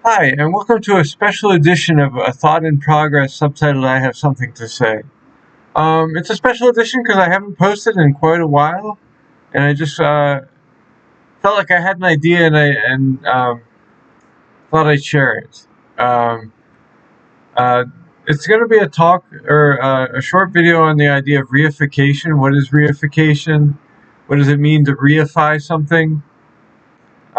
Hi, and welcome to a special edition of A Thought in Progress, subtitled I Have Something to Say. It's a special edition because I haven't posted in quite a while, and I just felt like I had an idea and thought I'd share it. Um, uh, it's going to be a talk or a short video on the idea of reification. What is reification? What does it mean to reify something?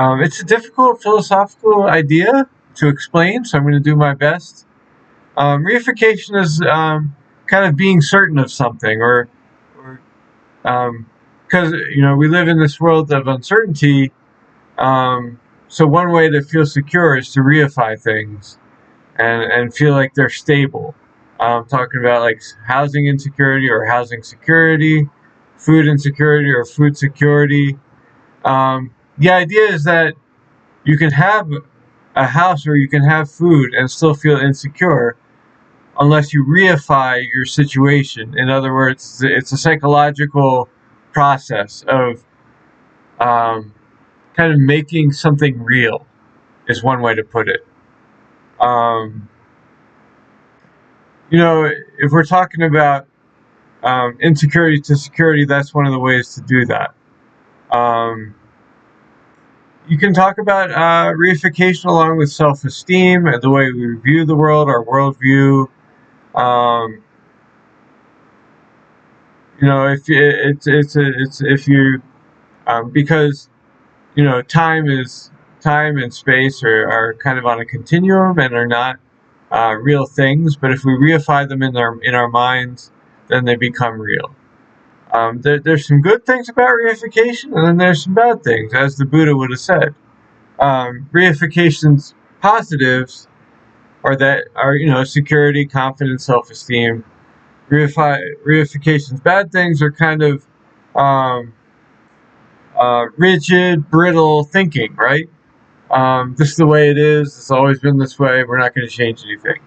It's a difficult philosophical idea to explain, so I'm going to do my best. Reification is kind of being certain of something, or because we live in this world of uncertainty. So one way to feel secure is to reify things and feel like they're stable. Talking about like housing insecurity or housing security, food insecurity or food security. The idea is that you can have a house or you can have food and still feel insecure unless you reify your situation. In other words, it's a psychological process of kind of making something real, is one way to put it. Um, if we're talking about insecurity to security, that's one of the ways to do that. Um, you can talk about reification along with self-esteem and the way we view the world, our worldview. Um, if it's if you because time and space are kind of on a continuum and are not real things. But if we reify them in our minds, then they become real. There's some good things about reification, and then there's some bad things, as the Buddha would have said. Reification's positives are security, confidence, self-esteem. Reification's bad things are kind of rigid, brittle thinking, right? This is the way it is. It's always been this way. We're not going to change anything.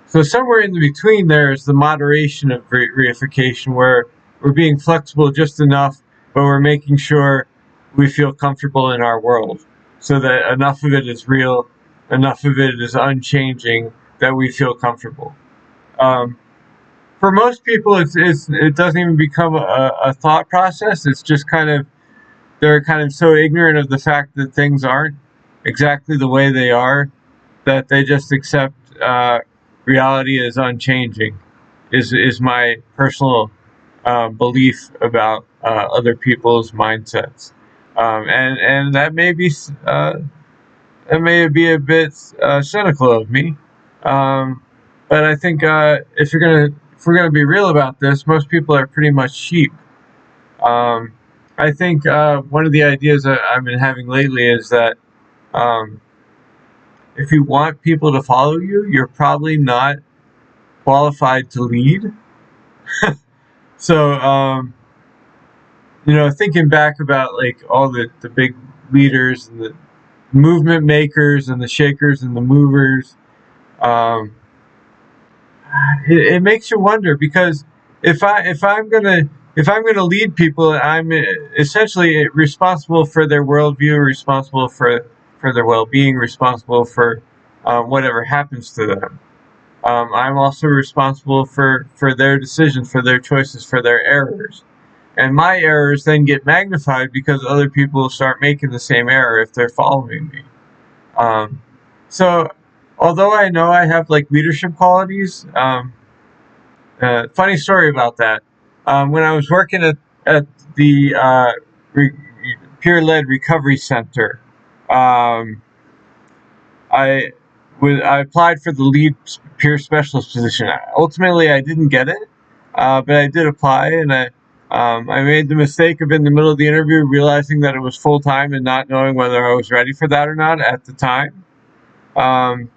So somewhere in between there is the moderation of reification, where we're being flexible just enough, but we're making sure we feel comfortable in our world, so that enough of it is real, enough of it is unchanging, that we feel comfortable. Um, for most people, it doesn't even become a thought process. It's just kind of they're kind of so ignorant of the fact that things aren't exactly the way they are that they just accept reality as unchanging. Is my personal belief about other people's mindsets, and that may be a bit cynical of me, but I think if we're gonna be real about this, most people are pretty much sheep. Um, I think one of the ideas that I've been having lately is that um, if you want people to follow you, you're probably not qualified to lead. So, thinking back about like all the big leaders and the movement makers and the shakers and the movers, um, it makes you wonder, because if I'm gonna lead people, I'm essentially responsible for their worldview, responsible for their well-being, responsible for whatever happens to them. I'm also responsible for their decisions, for their choices, for their errors. And my errors then get magnified because other people start making the same error if they're following me. Um, so, although I know I have like leadership qualities, funny story about that. When I was working at the re- peer-led recovery center, um, I I applied for the lead peer specialist position. Ultimately, I didn't get it, but I did apply, and I made the mistake of in the middle of the interview realizing that it was full time and not knowing whether I was ready for that or not at the time. Um,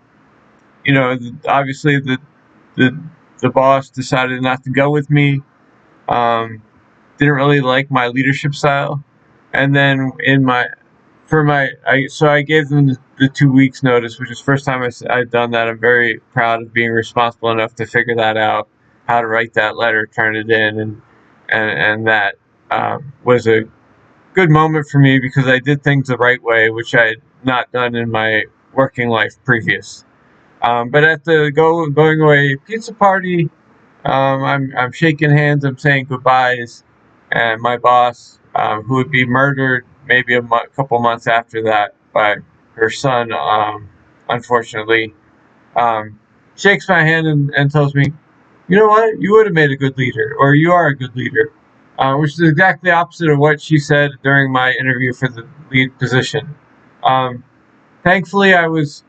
Obviously the the boss decided not to go with me. Um, didn't really like my leadership style, and then in my for my I gave them the 2 weeks notice, which is the first time I've done that. I'm very proud of being responsible enough to figure that out, how to write that letter, turn it in, and that was a good moment for me because I did things the right way, which I had not done in my working life previous. But at the going away pizza party, I'm shaking hands, I'm saying goodbyes, and my boss, who would be murdered maybe couple months after that by her son, unfortunately, um, shakes my hand and tells me, "You know what? You would have made a good leader, or you are a good leader," which is exactly opposite of what she said during my interview for the lead position. Um, Thankfully, I was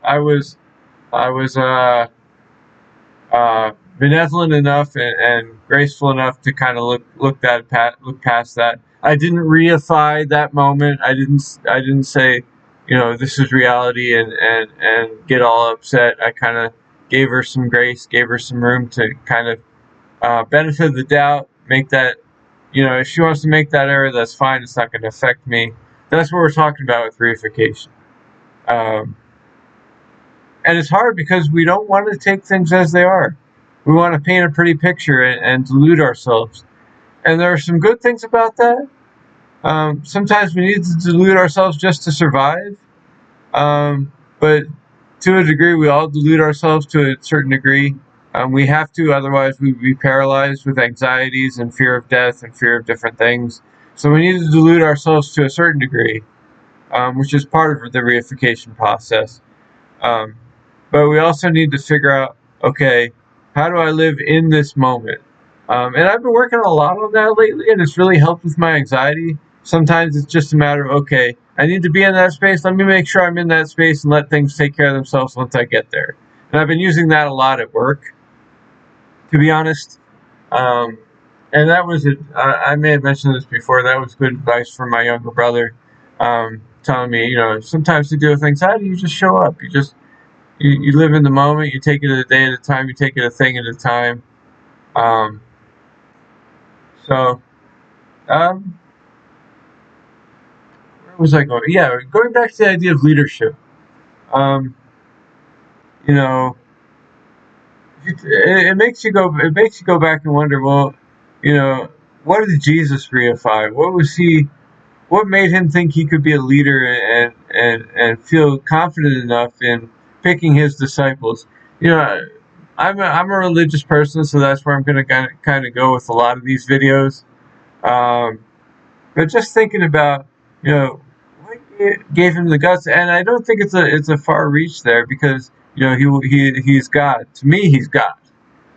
benevolent enough and graceful enough to kind of look past that. I didn't reify that moment. I didn't say, this is reality and get all upset. I kind of gave her some grace, gave her some room to kind of benefit of the doubt, make that, if she wants to make that error, that's fine. It's not going to affect me. That's what we're talking about with reification. Um, and it's hard because we don't want to take things as they are. We want to paint a pretty picture and delude ourselves. And there are some good things about that. Sometimes we need to delude ourselves just to survive. But to a degree, we all delude ourselves to a certain degree. We have to, otherwise we'd be paralyzed with anxieties and fear of death and fear of different things. So we need to delude ourselves to a certain degree, which is part of the reification process. Um, but we also need to figure out, okay, how do I live in this moment? And I've been working a lot on that lately, and it's really helped with my anxiety. Sometimes it's just a matter of, okay, I need to be in that space. Let me make sure I'm in that space and let things take care of themselves once I get there. And I've been using that a lot at work, to be honest. Um, and that was I may have mentioned this before. That was good advice from my younger brother, telling me, sometimes to deal with anxiety, you just show up. You live in the moment. You take it a day at a time. You take it a thing at a time. Um, so, um, where was I going? Yeah, going back to the idea of leadership. Um, you know, it makes you go. It makes you go back and wonder. Well, you know, what did Jesus reify? What was he? What made him think he could be a leader and feel confident enough in picking his disciples? You know, I'm a religious person, so that's where I'm going to kind of go with a lot of these videos. Um, but just thinking about, what gave him the guts, and I don't think it's a far reach there because he's God. To me, he's God.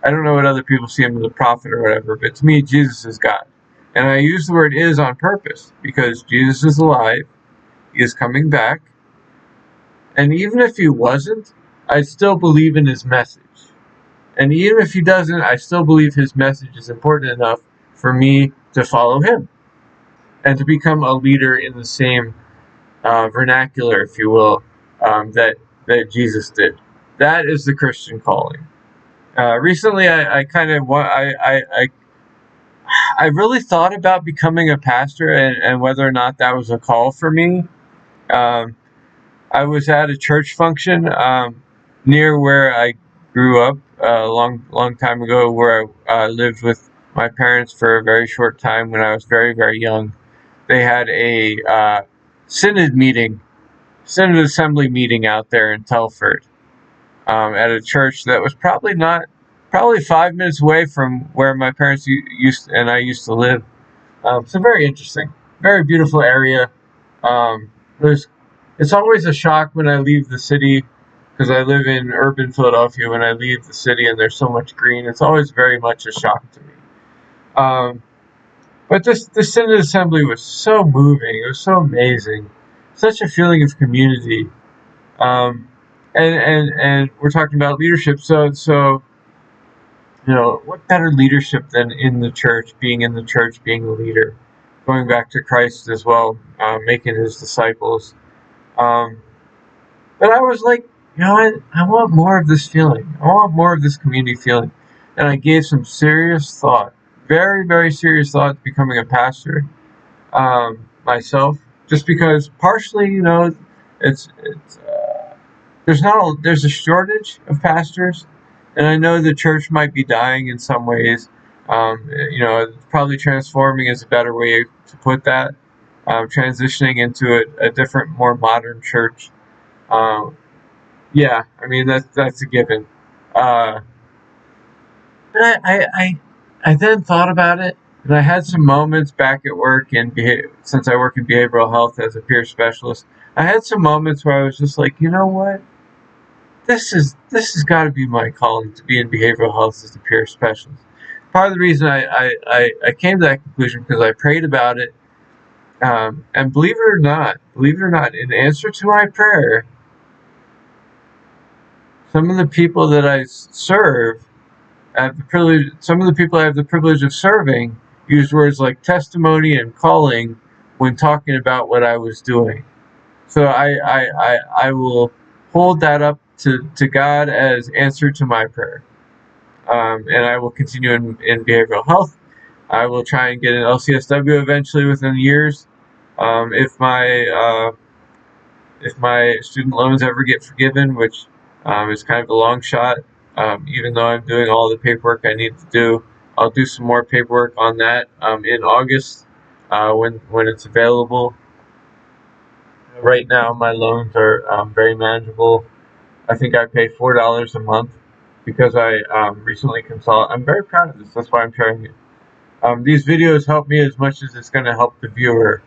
I don't know what other people see him as a prophet or whatever, but to me, Jesus is God. And I use the word is on purpose because Jesus is alive. He is coming back. And even if he wasn't, I still believe in his message. And even if he doesn't, I still believe his message is important enough for me to follow him and to become a leader in the same vernacular, if you will, that Jesus did. That is the Christian calling. Recently, I kind of I really thought about becoming a pastor and whether or not that was a call for me. Um, I was at a church function near where I grew up a long time ago, where I lived with my parents for a very short time when I was very, very young. They had a synod meeting, synod assembly meeting out there in Telford at a church that was probably 5 minutes away from where my parents I used to live. So very interesting, very beautiful area. There's It's always a shock when I leave the city because I live in urban Philadelphia. When I leave the city and there's so much green, it's always very much a shock to me. Um, but this Synod Assembly was so moving. It was so amazing. Such a feeling of community. Um, and we're talking about leadership. So what better leadership than in the church, being in the church, being a leader, going back to Christ as well, making his disciples. Um, but I was like, I want more of this feeling. I want more of this community feeling. And I gave some serious thought, very, very serious thought to becoming a pastor myself, just because partially, it's there's a shortage of pastors, and I know the church might be dying in some ways. Probably transforming is a better way to put that. Transitioning into a different, more modern church. Um, Yeah, I mean that's a given. Uh, but I then thought about it, and I had some moments back at work since I work in behavioral health as a peer specialist, I had some moments where I was just like, you know what, this has got to be my calling to be in behavioral health as a peer specialist. Part of the reason I came to that conclusion because I prayed about it, and believe it or not, in answer to my prayer, some of the people that I serve some of the people I have the privilege of serving used words like testimony and calling when talking about what I was doing. So I will hold that up to God as answer to my prayer. And I will continue in behavioral health. I will try and get an LCSW eventually within years. Um, if my uh, if my student loans ever get forgiven, which is kind of a long shot, even though I'm doing all the paperwork I need to do, I'll do some more paperwork on that in August when it's available. Right now, my loans are very manageable. I think I pay $4 a month because I recently consolidated. I'm very proud of this. That's why I'm sharing it. These videos help me as much as it's going to help the viewer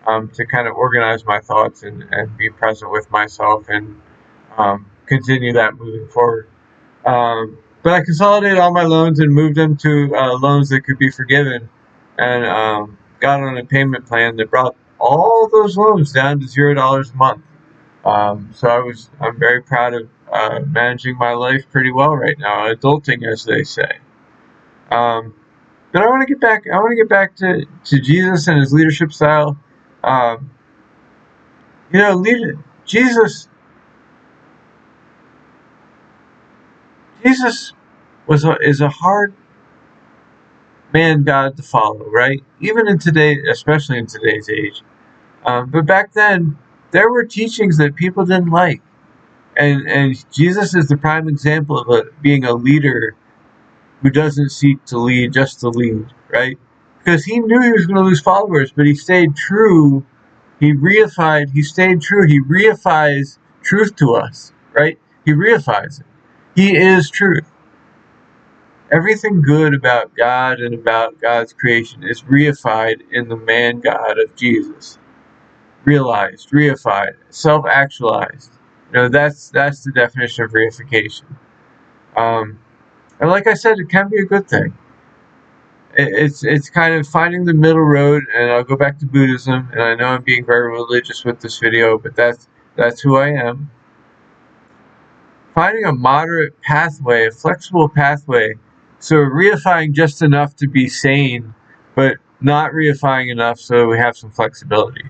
to kind of organize my thoughts and be present with myself and continue that moving forward. But I consolidated all my loans and moved them to loans that could be forgiven, and got on a payment plan that brought all those loans down to $0 a month. I'm very proud of managing my life pretty well right now, adulting as they say. Um, but I want to get back. I want to get back to Jesus and his leadership style. Um, Jesus. Jesus is a hard man God to follow, right? Even in today, especially in today's age. But back then, there were teachings that people didn't like, and Jesus is the prime example of being a leader who doesn't seek to lead just to lead, right? Because he knew he was going to lose followers, but he stayed true. He stayed true. He reifies truth to us, right? He reifies it. He is truth. Everything good about God and about God's creation is reified in the man God of Jesus. Realized, reified, self-actualized. That's the definition of reification. Um, and like I said, it can be a good thing. It's kind of finding the middle road, and I'll go back to Buddhism. And I know I'm being very religious with this video, but that's who I am. Finding a moderate pathway, a flexible pathway, so reifying just enough to be sane, but not reifying enough so we have some flexibility.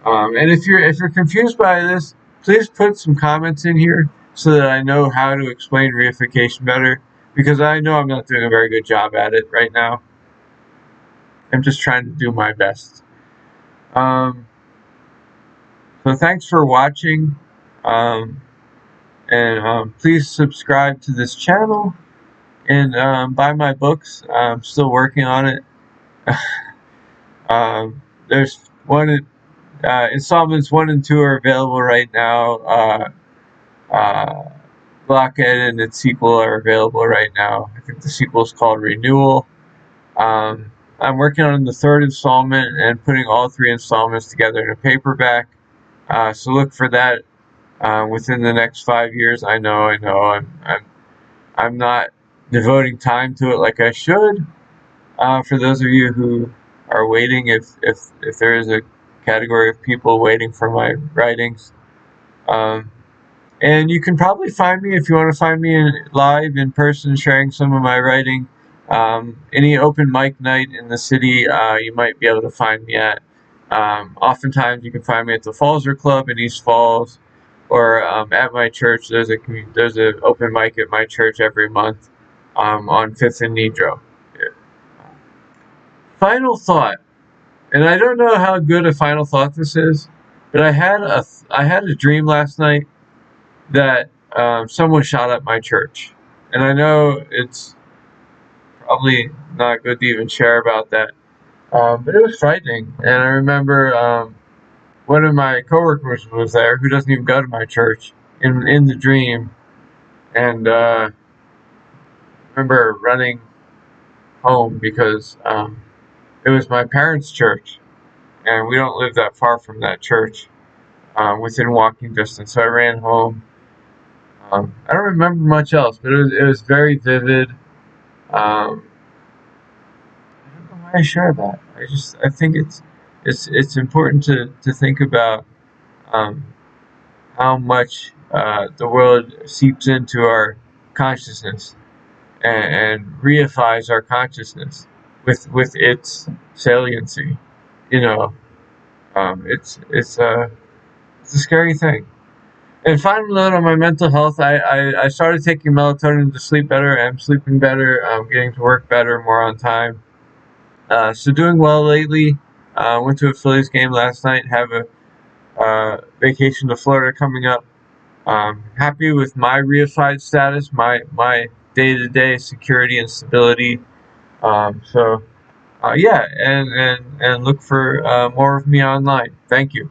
And if you're confused by this, please put some comments in here so that I know how to explain reification better, because I know I'm not doing a very good job at it right now. I'm just trying to do my best. Um, so thanks for watching, um, and please subscribe to this channel and buy my books. I'm still working on it. There's installments 1 and 2 are available right now. Blockhead and its sequel are available right now. I think the sequel is called Renewal. I'm working on the third installment and putting all 3 installments together in a paperback. So look for that within the next 5 years. I know. I'm not devoting time to it like I should. For those of you who are waiting, if there is a category of people waiting for my writings, and you can probably find me if you want to find me live in person sharing some of my writing. Any open mic night in the city, you might be able to find me at. Oftentimes, you can find me at the Fallser Club in East Falls, or at my church. There's an open mic at my church every month on 5th and Nedro. Final thought, and I don't know how good a final thought this is, but I had a dream last night that someone shot up my church, and I know it's probably not good to even share about that, but it was frightening. And I remember one of my coworkers was there, who doesn't even go to my church, in the dream, and remember running home because it was my parents' church, and we don't live that far from that church, within walking distance. So I ran home. I don't remember much else, but it was very vivid. I don't know why I share that. I think it's important to think about um, how much the world seeps into our consciousness and reifies our consciousness with its saliency. You know, it's a scary thing. And final note on my mental health, I started taking melatonin to sleep better. I'm sleeping better. I'm getting to work better, more on time. So doing well lately. Went to a Phillies game last night. Have a vacation to Florida coming up. Happy with my reified status, my day-to-day security and stability. Yeah, and look for more of me online. Thank you.